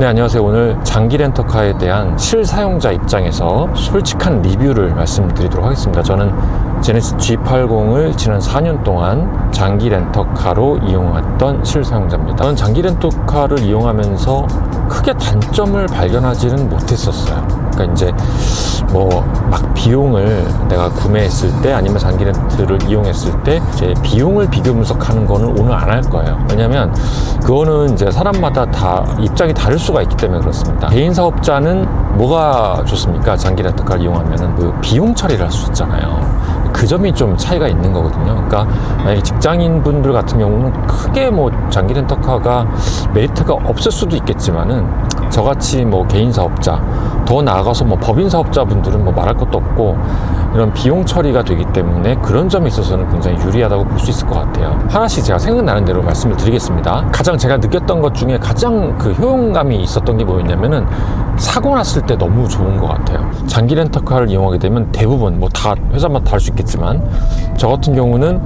네, 안녕하세요. 오늘 장기 렌터카에 대한 실사용자 입장에서 솔직한 리뷰를 말씀드리도록 하겠습니다. 저는 제네시스 G80을 지난 4년 동안 장기 렌터카로 이용했던 실사용자입니다. 저는 장기 렌터카를 이용하면서 크게 단점을 발견하지는 못했었어요. 그러니까 이제 막 비용을 내가 구매했을 때 아니면 장기 렌트를 이용했을 때 이제 비용을 비교 분석하는 거는 오늘 안 할 거예요. 왜냐면 그거는 이제 사람마다 다 입장이 다를 수가 있기 때문에 그렇습니다. 개인 사업자는 뭐가 좋습니까? 장기 렌터카를 이용하면은 그 비용 처리를 할 수 있잖아요. 그 점이 좀 차이가 있는 거거든요. 그러니까 만약에 직장인 분들 같은 경우는 크게 장기 렌터카가 메리트가 없을 수도 있겠지만은 저같이 개인 사업자, 더 나아가서 법인 사업자분들은 말할 것도 없고 이런 비용 처리가 되기 때문에 그런 점에 있어서는 굉장히 유리하다고 볼 수 있을 것 같아요. 하나씩 제가 생각나는 대로 말씀을 드리겠습니다. 가장 제가 느꼈던 것 중에 가장 그 효용감이 있었던 게 뭐였냐면은 사고 났을 때 너무 좋은 것 같아요. 장기 렌터카를 이용하게 되면 대부분 다 회사마다 다를 수 있겠지만 저 같은 경우는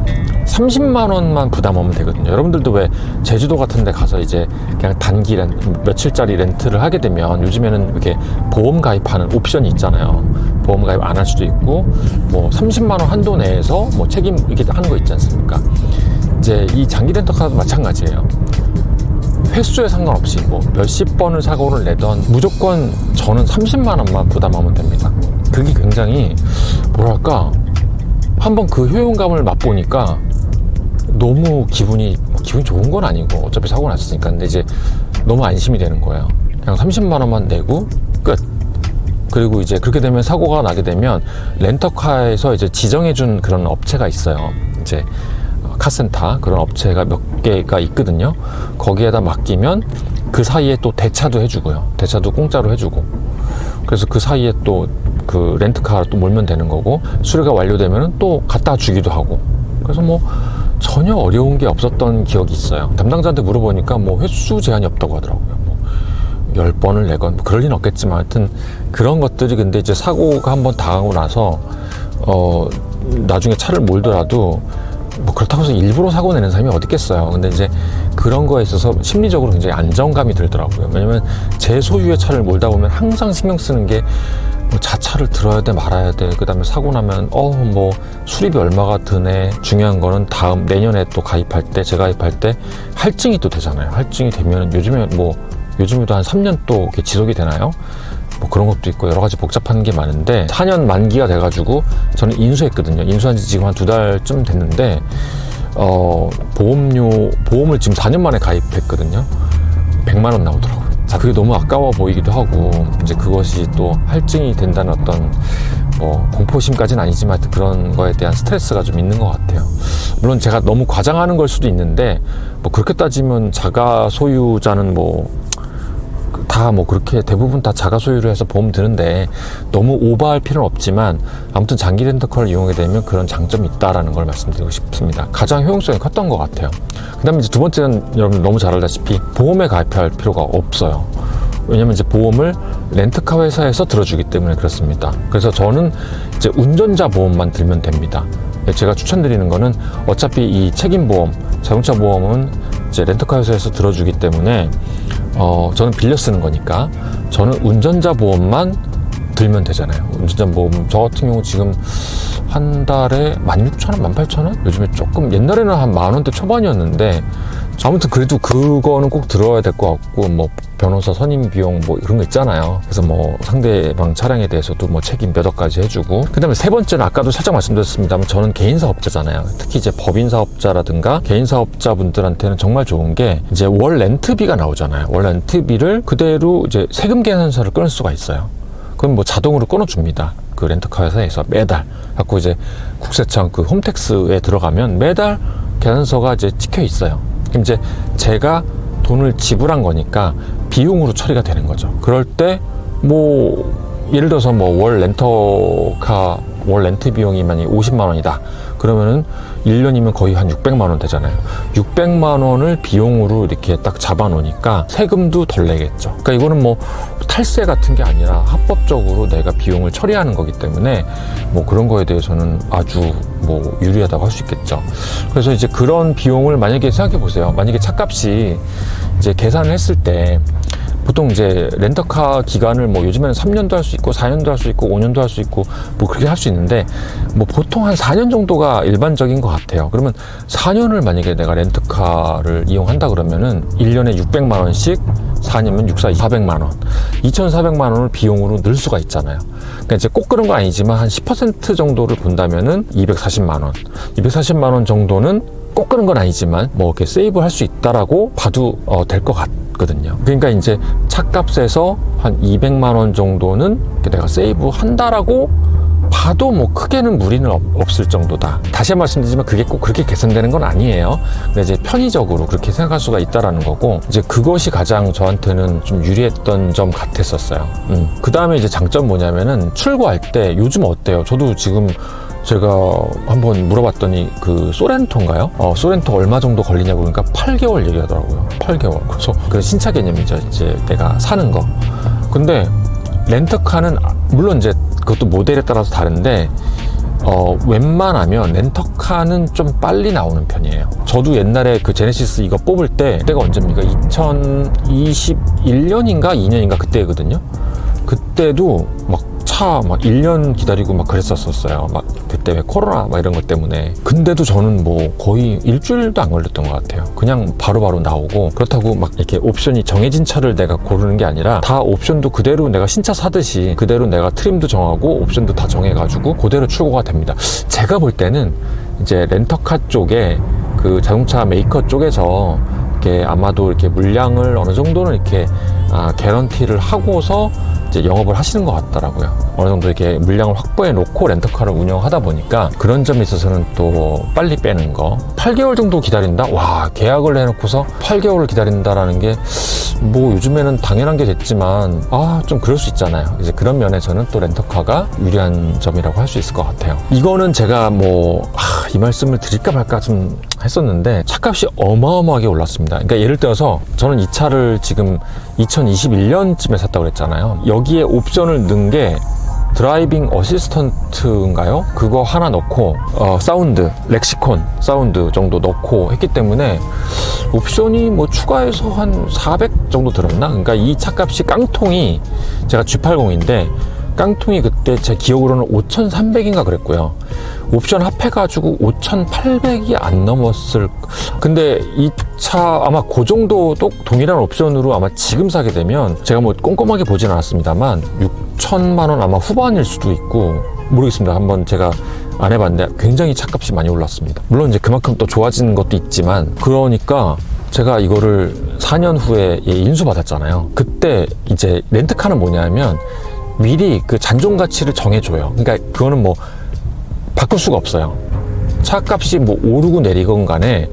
30만 원만 부담하면 되거든요. 여러분들도 왜 제주도 같은 데 가서 이제 그냥 단기 며칠짜리 렌트를 하게 되면 요즘에는 이렇게 보험 가입하는 옵션이 있잖아요. 보험 가입 안 할 수도 있고 30만 원 한도 내에서 책임 이렇게 하는 거 있지 않습니까? 이제 이 장기 렌터카도 마찬가지예요. 횟수에 상관없이 몇십 번을 사고를 내던 무조건 저는 30만 원만 부담하면 됩니다. 그게 굉장히 한번 그 효용감을 맛보니까 너무 기분이 좋은 건 아니고 어차피 사고 났으니까 근데 이제 너무 안심이 되는 거예요. 그냥 30만 원만 내고 끝. 그리고 이제 그렇게 되면 사고가 나게 되면 렌터카에서 이제 지정해준 그런 업체가 있어요. 이제 카센터 그런 업체가 몇 개가 있거든요. 거기에다 맡기면 그 사이에 또 대차도 해주고요. 대차도 공짜로 해주고. 그래서 그 사이에 또 그 렌트카를 또 몰면 되는 거고 수리가 완료되면 또 갖다 주기도 하고. 그래서 전혀 어려운 게 없었던 기억이 있어요. 담당자한테 물어보니까 횟수 제한이 없다고 하더라고요. 10번을 내건 그럴 리는 없겠지만 하여튼 그런 것들이 근데 이제 사고가 한번 당하고 나서 나중에 차를 몰더라도 그렇다고 해서 일부러 사고 내는 사람이 어디 있겠어요. 근데 이제 그런 거에 있어서 심리적으로 굉장히 안정감이 들더라고요. 왜냐면 제 소유의 차를 몰다 보면 항상 신경 쓰는 게 자차를 들어야 돼 말아야 돼. 그 다음에 사고 나면 수리비 얼마가 드네. 중요한 거는 다음 내년에 또 가입할 때 재가입할 때 할증이 또 되잖아요. 할증이 되면 요즘에도 한 3년 또 이렇게 지속이 되나요? 그런 것도 있고 여러 가지 복잡한 게 많은데 4년 만기가 돼가지고 저는 인수했거든요. 인수한 지 지금 한 2달쯤 됐는데 보험을 지금 4년 만에 가입했거든요. 100만 원 나오더라고요. 그게 너무 아까워 보이기도 하고 이제 그것이 또 할증이 된다는 어떤 공포심까지는 아니지만 그런 거에 대한 스트레스가 좀 있는 것 같아요. 물론 제가 너무 과장하는 걸 수도 있는데 그렇게 따지면 자가 소유자는 그렇게 대부분 다 자가 소유를 해서 보험 드는데 너무 오버할 필요는 없지만 아무튼 장기 렌터카를 이용하게 되면 그런 장점이 있다라는 걸 말씀드리고 싶습니다. 가장 효용성이 컸던 것 같아요. 그 다음에 이제 두 번째는 여러분 너무 잘 알다시피 보험에 가입할 필요가 없어요. 왜냐면 이제 보험을 렌트카 회사에서 들어주기 때문에 그렇습니다. 그래서 저는 이제 운전자 보험만 들면 됩니다. 제가 추천드리는 거는 어차피 이 책임보험, 자동차 보험은 이제 렌터카 회사에서 들어주기 때문에 저는 빌려 쓰는 거니까 저는 운전자 보험만 들면 되잖아요. 운전자 보험 저 같은 경우 지금 한 달에 16,000원, 18,000원? 요즘에 조금 옛날에는 한 만원대 초반이었는데 아무튼 그래도 그거는 꼭 들어야 될 것 같고 변호사 선임 비용 이런 거 있잖아요. 그래서 상대방 차량에 대해서도 책임 몇 억까지 해주고 그 다음에 세 번째는 아까도 살짝 말씀드렸습니다만 저는 개인 사업자잖아요. 특히 이제 법인 사업자라든가 개인 사업자분들한테는 정말 좋은 게 이제 월 렌트비가 나오잖아요. 월 렌트비를 그대로 이제 세금 계산서를 끊을 수가 있어요. 그럼 자동으로 끊어줍니다. 그 렌터카 회사에서 매달 갖고 이제 국세청 그 홈택스에 들어가면 매달 계산서가 이제 찍혀 있어요. 그럼 이제 제가 돈을 지불한 거니까 비용으로 처리가 되는 거죠. 그럴 때 예를 들어서 월 렌트 비용이 만약에 50만 원이다. 그러면은 1년이면 거의 한 600만 원 되잖아요. 600만 원을 비용으로 이렇게 딱 잡아 놓으니까 세금도 덜 내겠죠. 그러니까 이거는 탈세 같은 게 아니라 합법적으로 내가 비용을 처리하는 거기 때문에 그런 거에 대해서는 아주 유리하다고 할 수 있겠죠. 그래서 이제 그런 비용을 만약에 생각해 보세요. 만약에 차값이 이제 계산을 했을 때 보통 이제 렌터카 기간을 뭐 요즘에는 3년도 할 수 있고 4년도 할 수 있고 5년도 할 수 있고 뭐 그렇게 할 수 있는데 뭐 보통 한 4년 정도가 일반적인 것 같아요. 그러면 4년을 만약에 내가 렌터카를 이용한다 그러면은 1년에 600만 원씩 4년이면 6, 4, 400만 원 2,400만 원을 비용으로 넣을 수가 있잖아요. 그러니까 이제 꼭 그런 건 아니지만 한 10% 정도를 본다면은 240만 원 240만 원 정도는 꼭 그런 건 아니지만 뭐 이렇게 세이브 할 수 있다라고 봐도 될 것 같거든요. 그러니까 이제 차값에서 한 200만 원 정도는 내가 세이브 한다라고 봐도 뭐 크게는 무리는 없을 정도다. 다시 한번 말씀드리지만 그게 꼭 그렇게 계산되는 건 아니에요. 근데 이제 편의적으로 그렇게 생각할 수가 있다라는 거고, 이제 그것이 가장 저한테는 좀 유리했던 점 같았었어요. 그 다음에 이제 장점 뭐냐면은 출고할 때 요즘 어때요? 저도 지금 제가 한번 물어봤더니 그 소렌토인가요? 소렌토 얼마 정도 걸리냐고 그러니까 8개월 얘기하더라고요. 8개월. 그래서 그 신차 개념이죠. 이제 내가 사는 거. 근데 렌터카는 물론 이제 그것도 모델에 따라서 다른데 웬만하면 렌터카는 좀 빨리 나오는 편이에요. 저도 옛날에 그 제네시스 이거 뽑을 때 그때가 언제입니까? 2021년인가 2년인가 그때거든요. 그때도 막 1년 기다리고 막 그랬었어요. 막 그때 왜 코로나 막 이런 것 때문에. 근데도 저는 뭐 거의 일주일도 안 걸렸던 것 같아요. 그냥 바로바로 나오고, 그렇다고 막 이렇게 옵션이 정해진 차를 내가 고르는 게 아니라 다 옵션도 그대로 내가 신차 사듯이 그대로 내가 트림도 정하고 옵션도 다 정해가지고 그대로 출고가 됩니다. 제가 볼 때는 이제 렌터카 쪽에 그 자동차 메이커 쪽에서 이렇게 아마도 이렇게 물량을 어느 정도는 이렇게 개런티를 하고서 이제 영업을 하시는 것 같더라고요. 어느 정도 이렇게 물량을 확보해 놓고 렌터카를 운영하다 보니까 그런 점에 있어서는 또 빨리 빼는 거. 8개월 정도 기다린다? 와, 계약을 해놓고서 8개월을 기다린다라는 게 뭐 요즘에는 당연한 게 됐지만 좀 그럴 수 있잖아요. 이제 그런 면에서는 또 렌터카가 유리한 점이라고 할 수 있을 것 같아요. 이거는 제가 이 말씀을 드릴까 말까 좀 했었는데 차값이 어마어마하게 올랐습니다. 그러니까 예를 들어서 저는 이 차를 지금 2021년쯤에 샀다고 그랬잖아요. 여기에 옵션을 넣은 게 드라이빙 어시스턴트인가요? 그거 하나 넣고 사운드, 렉시콘 사운드 정도 넣고 했기 때문에 옵션이 뭐 추가해서 한 400 정도 들었나? 그러니까 이 차값이 깡통이, 제가 G80인데 깡통이 그때 제 기억으로는 5,300인가 그랬고요. 옵션 합해가지고 5,800이 안 넘었을. 근데 이 차 아마 그 정도 동일한 옵션으로 아마 지금 사게 되면, 제가 뭐 꼼꼼하게 보진 않았습니다만 6천만 원 아마 후반일 수도 있고 모르겠습니다. 한번 제가 안 해봤는데 굉장히 차값이 많이 올랐습니다. 물론 이제 그만큼 또 좋아지는 것도 있지만, 그러니까 제가 이거를 4년 후에 인수받았잖아요. 그때 이제 렌트카는 뭐냐면 미리 그 잔존 가치를 정해줘요. 그러니까 그거는 뭐 바꿀 수가 없어요. 차값이 뭐 오르고 내리건 간에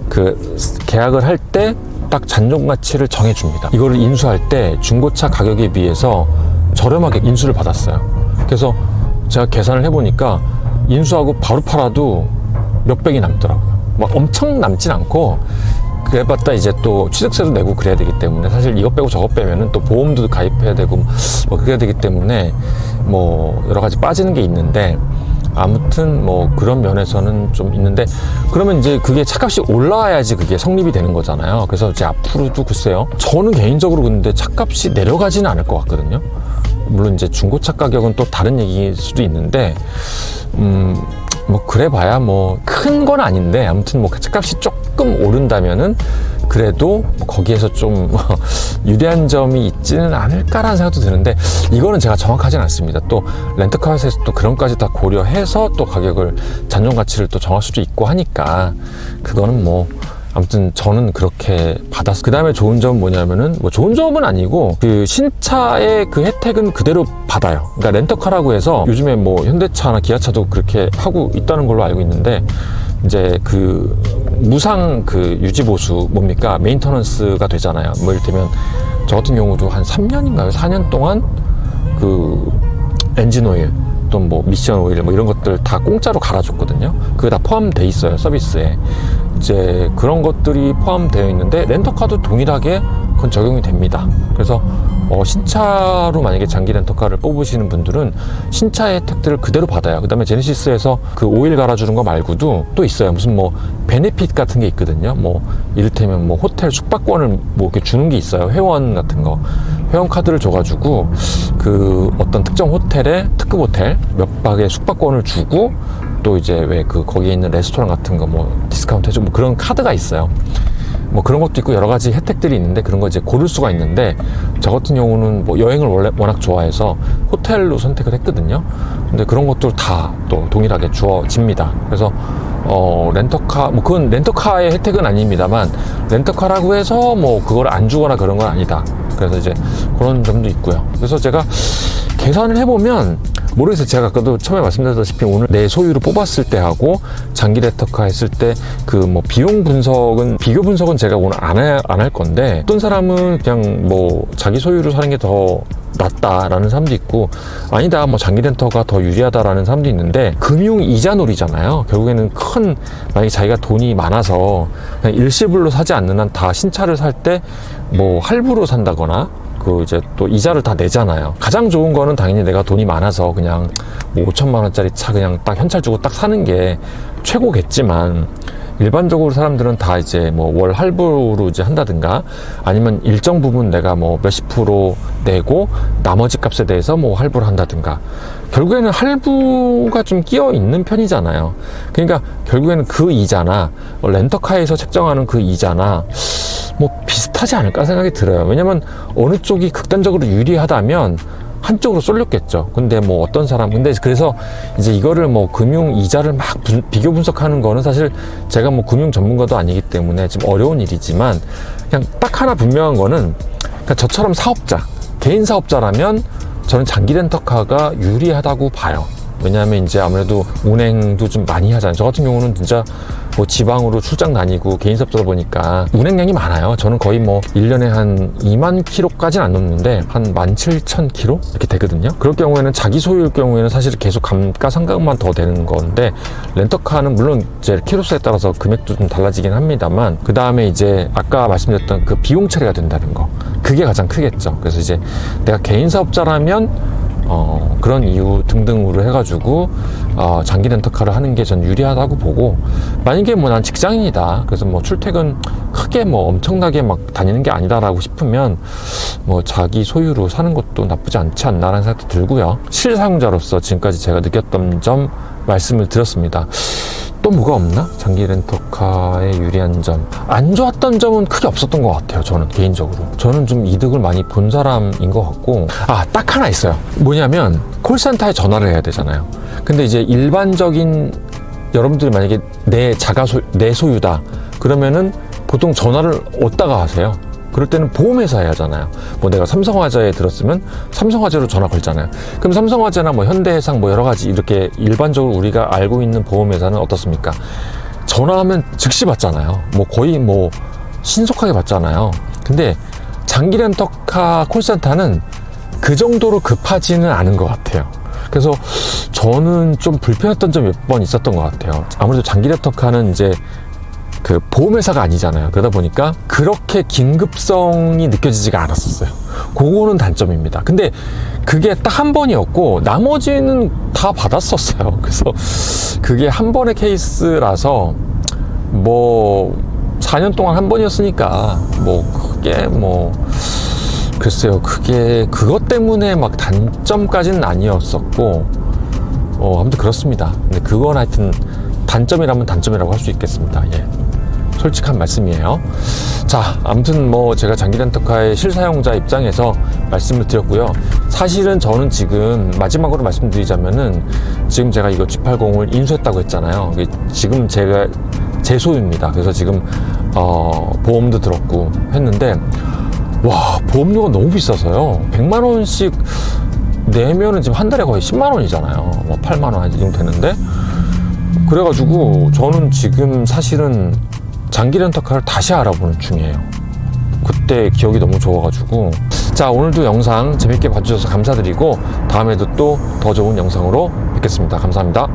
그 계약을 할 때 딱 잔존 가치를 정해줍니다. 이거를 인수할 때 중고차 가격에 비해서 저렴하게 인수를 받았어요. 그래서 제가 계산을 해보니까 인수하고 바로 팔아도 몇백이 남더라고요. 막 엄청 남진 않고, 그래봤다 이제 또 취득세도 내고 그래야 되기 때문에, 사실 이것 빼고 저것 빼면은 또 보험도 가입해야 되고 뭐 그래야 되기 때문에 뭐 여러 가지 빠지는 게 있는데, 아무튼 뭐 그런 면에서는 좀 있는데, 그러면 이제 그게 차값이 올라와야지 그게 성립이 되는 거잖아요. 그래서 이제 앞으로도 글쎄요, 저는 개인적으로 근데 차값이 내려가지는 않을 것 같거든요. 물론 이제 중고차 가격은 또 다른 얘기일 수도 있는데, 뭐 그래 봐야 뭐 큰 건 아닌데, 아무튼 뭐 차값이 조금 오른다면은 그래도 뭐 거기에서 좀 유리한 점이 있지는 않을까라는 생각도 드는데, 이거는 제가 정확하진 않습니다. 또 렌터카 회사에서 또 그런 까지 다 고려해서 또 가격을, 잔존 가치를 또 정할 수도 있고 하니까, 그거는 뭐 아무튼 저는 그렇게 받았어요. 그 다음에 좋은 점은 뭐냐면은, 뭐 좋은 점은 아니고 그 신차의 그 혜택은 그대로 받아요. 그러니까 렌터카라고 해서 요즘에 뭐 현대차나 기아차도 그렇게 하고 있다는 걸로 알고 있는데, 이제 그 무상 그 유지보수 뭡니까? 메인터넌스가 되잖아요. 뭐 이를테면 저 같은 경우도 한 3년인가요? 4년 동안 그 엔진 오일, 또 뭐 미션 오일 뭐 이런 것들 다 공짜로 갈아줬거든요. 그게 다 포함되어 있어요, 서비스에. 이제 그런 것들이 포함되어 있는데 렌터카도 동일하게 그건 적용이 됩니다. 그래서 신차로 만약에 장기 렌터카를 뽑으시는 분들은 신차의 혜택들을 그대로 받아요. 그 다음에 제네시스에서 그 오일 갈아주는 거 말고도 또 있어요. 무슨 뭐 베네핏 같은 게 있거든요. 뭐 이를테면 뭐 호텔 숙박권을 뭐 이렇게 주는 게 있어요. 회원 같은 거. 회원 카드를 줘가지고 그 어떤 특정 호텔에 특급 호텔 몇 박의 숙박권을 주고 또 이제 왜 그 거기에 있는 레스토랑 같은 거 뭐 디스카운트 해주고 뭐 그런 카드가 있어요. 뭐 그런 것도 있고 여러 가지 혜택들이 있는데 그런 거 이제 고를 수가 있는데 저 같은 경우는 뭐 여행을 원래 워낙 좋아해서 호텔로 선택을 했거든요. 근데 그런 것들 다 또 동일하게 주어집니다. 그래서 렌터카 뭐 그건 렌터카의 혜택은 아닙니다만 렌터카라고 해서 뭐 그걸 안 주거나 그런 건 아니다. 그래서 이제 그런 점도 있고요. 그래서 제가 계산을 해보면 모르겠어요. 제가 아까도 처음에 말씀드렸다시피 오늘 내 소유로 뽑았을 때 하고 장기 렌터카 했을 때 그 뭐 비용 분석은 비교 분석은 제가 오늘 안 할 건데 어떤 사람은 그냥 뭐 자기 소유로 사는 게 더 낫다라는 사람도 있고 아니다 뭐 장기 렌터가 더 유리하다라는 사람도 있는데 금융 이자놀이잖아요. 결국에는 만약에 자기가 돈이 많아서 그냥 일시불로 사지 않는 한 다 신차를 살 때 뭐 할부로 산다거나 그 이제 또 이자를 다 내잖아요. 가장 좋은 거는 당연히 내가 돈이 많아서 그냥 뭐 5천만 원짜리 차 그냥 딱 현찰 주고 딱 사는 게 최고겠지만 일반적으로 사람들은 다 이제 뭐 월 할부로 이제 한다든가 아니면 일정 부분 내가 뭐 몇십 프로 내고 나머지 값에 대해서 뭐 할부를 한다든가 결국에는 할부가 좀 끼어 있는 편이잖아요. 그러니까 결국에는 그 이자나 렌터카에서 책정하는 그 이자나 뭐 비슷하지 않을까 생각이 들어요. 왜냐면 어느 쪽이 극단적으로 유리하다면 한쪽으로 쏠렸겠죠. 근데 뭐 어떤 사람 근데 그래서 이제 이거를 뭐 금융 이자를 막 비교 분석하는 거는 사실 제가 뭐 금융 전문가도 아니기 때문에 좀 어려운 일이지만 그냥 딱 하나 분명한 거는 그러니까 저처럼 사업자 개인 사업자라면 저는 장기 렌터카가 유리하다고 봐요. 왜냐하면 이제 아무래도 운행도 좀 많이 하잖아요. 저 같은 경우는 진짜 뭐 지방으로 출장 다니고 개인 사업자다 보니까 운행량이 많아요. 저는 거의 뭐 1년에 한 2만 킬로까지는 안 넘는데 한 17,000킬로 이렇게 되거든요. 그럴 경우에는 자기 소유일 경우에는 사실 계속 감가상각만 더 되는 건데 렌터카는 물론 이제 킬로수에 따라서 금액도 좀 달라지긴 합니다만 그 다음에 이제 아까 말씀드렸던 그 비용 처리가 된다는 거 그게 가장 크겠죠. 그래서 이제 내가 개인 사업자라면 그런 이유 등등으로 해가지고 장기 렌터카를 하는 게 전 유리하다고 보고 만약에 뭐 난 직장인이다 그래서 뭐 출퇴근 크게 뭐 엄청나게 막 다니는 게 아니다라고 싶으면 뭐 자기 소유로 사는 것도 나쁘지 않지 않나라는 생각도 들고요. 실사용자로서 지금까지 제가 느꼈던 점 말씀을 드렸습니다. 또 뭐가 없나? 장기 렌터카의 유리한 점. 안 좋았던 점은 크게 없었던 것 같아요. 저는 개인적으로. 저는 좀 이득을 많이 본 사람인 것 같고 딱 하나 있어요. 뭐냐면 콜센터에 전화를 해야 되잖아요. 근데 이제 일반적인 여러분들이 만약에 내 소유다 그러면은 보통 전화를 어디다가 하세요? 그럴 때는 보험회사에 하잖아요. 뭐 내가 삼성화재에 들었으면 삼성화재로 전화 걸잖아요. 그럼 삼성화재나 뭐 현대해상 뭐 여러 가지 이렇게 일반적으로 우리가 알고 있는 보험회사는 어떻습니까? 전화하면 즉시 받잖아요. 뭐 거의 뭐 신속하게 받잖아요. 근데 장기 렌터카 콜센터는 그 정도로 급하지는 않은 것 같아요. 그래서 저는 좀 불편했던 점이 몇 번 있었던 것 같아요. 아무래도 장기 렌터카는 이제 그 보험회사가 아니잖아요. 그러다 보니까 그렇게 긴급성이 느껴지지가 않았었어요. 그거는 단점입니다. 근데 그게 딱 한 번이었고 나머지는 다 받았었어요. 그래서 그게 한 번의 케이스라서 뭐 4년 동안 한 번이었으니까 뭐 그게 뭐 글쎄요 그게 그것 때문에 막 단점까지는 아니었었고 아무튼 그렇습니다. 근데 그건 하여튼 단점이라면 단점이라고 할 수 있겠습니다. 예. 솔직한 말씀이에요. 자, 아무튼 뭐 제가 장기 렌터카의 실사용자 입장에서 말씀을 드렸고요. 사실은 저는 지금 마지막으로 말씀드리자면은 지금 제가 이거 G80을 인수했다고 했잖아요. 지금 제가 제 소유입니다. 그래서 지금 보험도 들었고 했는데 와 보험료가 너무 비싸서요. 100만 원씩 내면은 지금 한 달에 거의 10만 원이잖아요. 뭐 8만 원 이 정도 되는데 그래가지고 저는 지금 사실은 장기 렌터카를 다시 알아보는 중이에요. 그때 기억이 너무 좋아가지고 자 오늘도 영상 재밌게 봐주셔서 감사드리고 다음에도 또 더 좋은 영상으로 뵙겠습니다. 감사합니다.